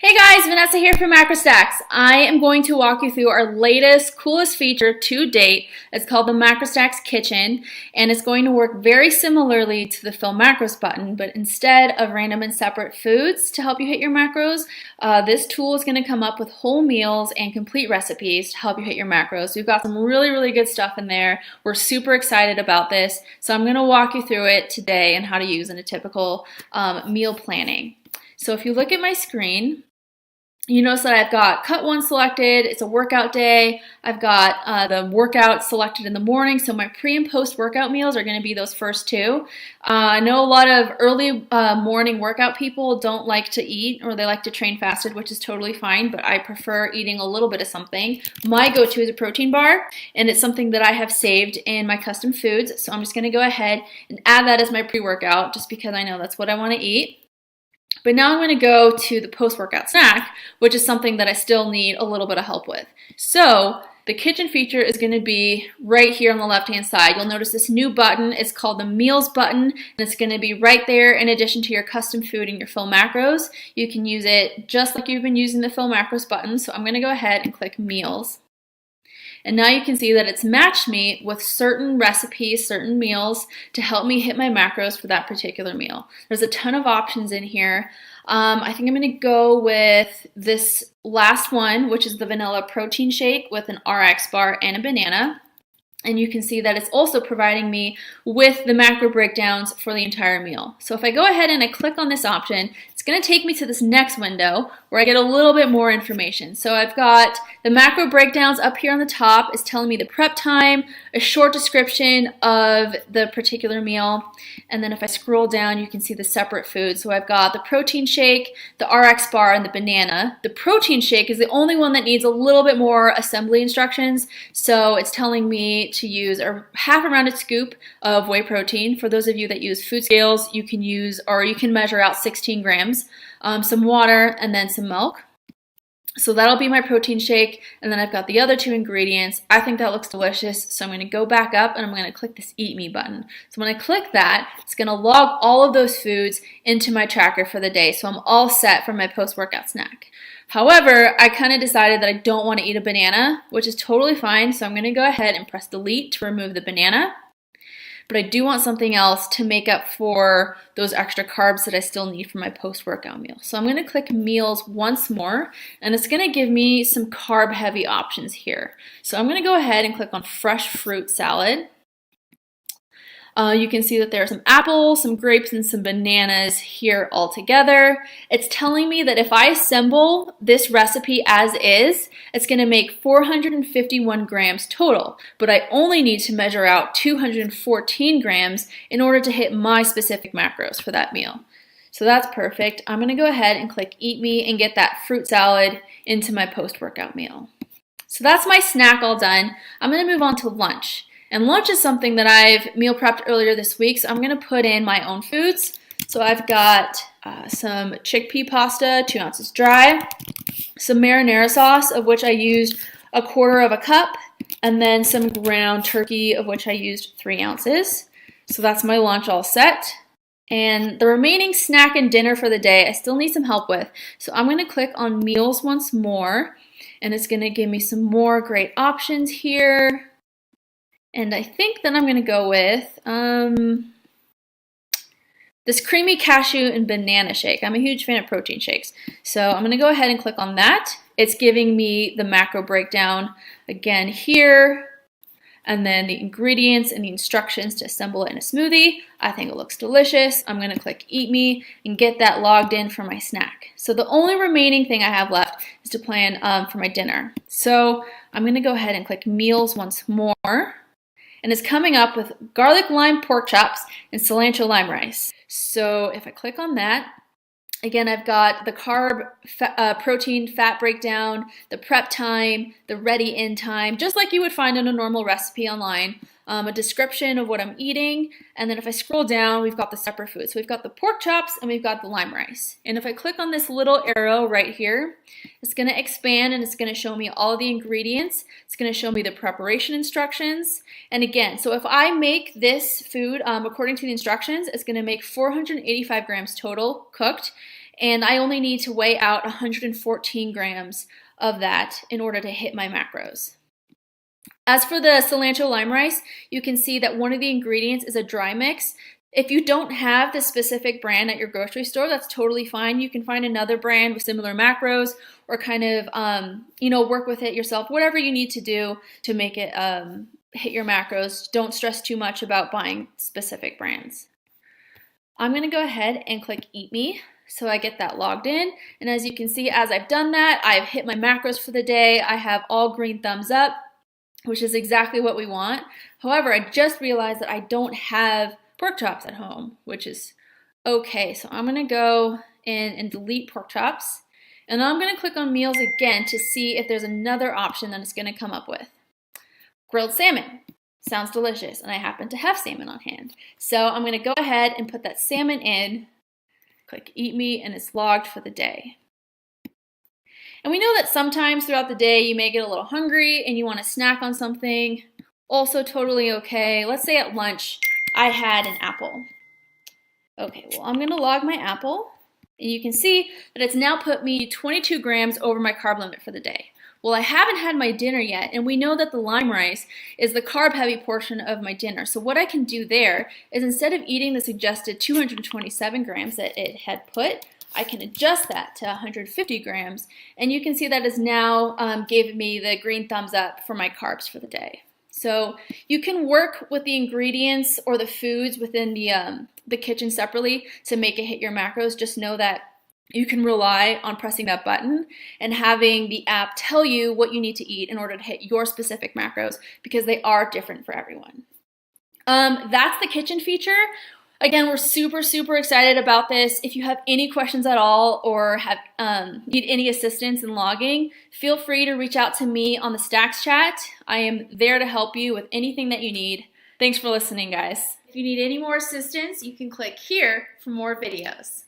Hey guys, Vanessa here from Macrostax. I am going to walk you through our latest, coolest feature to date. It's called the Macrostax Kitchen, and it's going to work very similarly to the Fill Macros button, but instead of random and separate foods to help you hit your macros, this tool is going to come up with whole meals and complete recipes to help you hit your macros. We've got some really good stuff in there. We're super excited about this, so I'm going to walk you through it today and how to use in a typical meal planning. So if you look at my screen, you notice that I've got cut one selected. It's a workout day. I've got the workout selected in the morning. So my pre and post workout meals are going to be those first two. I know a lot of early morning workout people don't like to eat, or they like to train fasted, which is totally fine, but I prefer eating a little bit of something. My go-to is a protein bar, and it's something that I have saved in my custom foods. So I'm just going to go ahead and add that as my pre-workout just because I know that's what I want to eat. But now I'm going to go to the post-workout snack, which is something that I still need a little bit of help with. So the kitchen feature is going to be right here on the left-hand side. You'll notice this new button is called the Meals button, and it's going to be right there in addition to your custom food and your Fill Macros. You can use it just like you've been using the Fill Macros button. So I'm going to go ahead and click Meals. And now you can see that it's matched me with certain recipes, certain meals to help me hit my macros for that particular meal. There's a ton of options in here. I think I'm going to go with this last one, which is the vanilla protein shake with an RX bar and a banana. And you can see that it's also providing me with the macro breakdowns for the entire meal. So if I go ahead and I click on this option, it's going to take me to this next window where I get a little bit more information. So I've got the macro breakdowns up here on the top. Is telling me the prep time, a short description of the particular meal, and then if I scroll down, you can see the separate foods. So I've got the protein shake, the RX bar, and the banana. The protein shake is the only one that needs a little bit more assembly instructions. So it's telling me to use a half a rounded scoop of whey protein. For those of you that use food scales, you can use, or you can measure out 16 grams, some water, and then some milk. So that'll be my protein shake, and then I've got the other two ingredients. I think that looks delicious, so I'm going to go back up and I'm going to click this Eat Me button. So when I click that, it's going to log all of those foods into my tracker for the day, so I'm all set for my post-workout snack. However, I kind of decided that I don't want to eat a banana, which is totally fine, so I'm going to go ahead and press Delete to remove the banana. But I do want something else to make up for those extra carbs that I still need for my post-workout meal. So I'm going to click Meals once more, and it's going to give me some carb-heavy options here. So I'm going to go ahead and click on Fresh Fruit Salad. You can see that there are some apples, some grapes, and some bananas here all together. It's telling me that if I assemble this recipe as is, it's going to make 451 grams total, but I only need to measure out 214 grams in order to hit my specific macros for that meal. So that's perfect. I'm going to go ahead and click Eat Me and get that fruit salad into my post-workout meal. So that's my snack all done. I'm going to move on to lunch. And lunch is something that I've meal prepped earlier this week, so I'm going to put in my own foods. So I've got some chickpea pasta, 2 ounces dry, some marinara sauce, of which I used 1/4 cup, and then some ground turkey, of which I used 3 ounces. So that's my lunch all set. And the remaining snack and dinner for the day, I still need some help with. So I'm going to click on Meals once more, and it's going to give me some more great options here. And I think that I'm going to go with this creamy cashew and banana shake. I'm a huge fan of protein shakes. So I'm going to go ahead and click on that. It's giving me the macro breakdown again here, and then the ingredients and the instructions to assemble it in a smoothie. I think it looks delicious. I'm going to click Eat Me and get that logged in for my snack. So the only remaining thing I have left is to plan for my dinner. So I'm going to go ahead and click Meals once more. And it's coming up with garlic lime pork chops and cilantro lime rice. So if I click on that, again, I've got the carb, protein, fat breakdown, the prep time, the ready-in time, just like you would find in a normal recipe online, a description of what I'm eating, and then if I scroll down, we've got the separate foods. So we've got the pork chops and we've got the lime rice. And if I click on this little arrow right here, it's going to expand and it's going to show me all the ingredients. It's going to show me the preparation instructions. And again, so if I make this food according to the instructions, it's going to make 485 grams total cooked. and I only need to weigh out 114 grams of that in order to hit my macros. As for the cilantro lime rice, you can see that one of the ingredients is a dry mix. If you don't have the specific brand at your grocery store, that's totally fine. You can find another brand with similar macros or kind of, work with it yourself, whatever you need to do to make it hit your macros. Don't stress too much about buying specific brands. I'm gonna go ahead and click Eat Me so I get that logged in. And as you can see, as I've done that, I've hit my macros for the day. I have all green thumbs up, which is exactly what we want. However, I just realized that I don't have pork chops at home, which is okay. So I'm gonna go in and delete pork chops. And then I'm gonna click on meals again to see if there's another option that it's gonna come up with. Grilled salmon. Sounds delicious, and I happen to have salmon on hand. So I'm gonna go ahead and put that salmon in, click Eat Me, and it's logged for the day. And we know that sometimes throughout the day you may get a little hungry and you want to snack on something. Also totally okay. Let's say at lunch I had an apple. Okay, well, I'm going to log my apple, and you can see that it's now put me 22 grams over my carb limit for the day. Well, I haven't had my dinner yet, and we know that the lime rice is the carb-heavy portion of my dinner. So what I can do there is, instead of eating the suggested 227 grams that it had put, I can adjust that to 150 grams, and you can see that is now gave me the green thumbs up for my carbs for the day. So you can work with the ingredients or the foods within the kitchen separately to make it hit your macros. Just know that you can rely on pressing that button and having the app tell you what you need to eat in order to hit your specific macros, because they are different for everyone. That's the kitchen feature. Again, we're super, super excited about this. If you have any questions at all or have need any assistance in logging, feel free to reach out to me on the Stacks chat. I am there to help you with anything that you need. Thanks for listening, guys. If you need any more assistance, you can click here for more videos.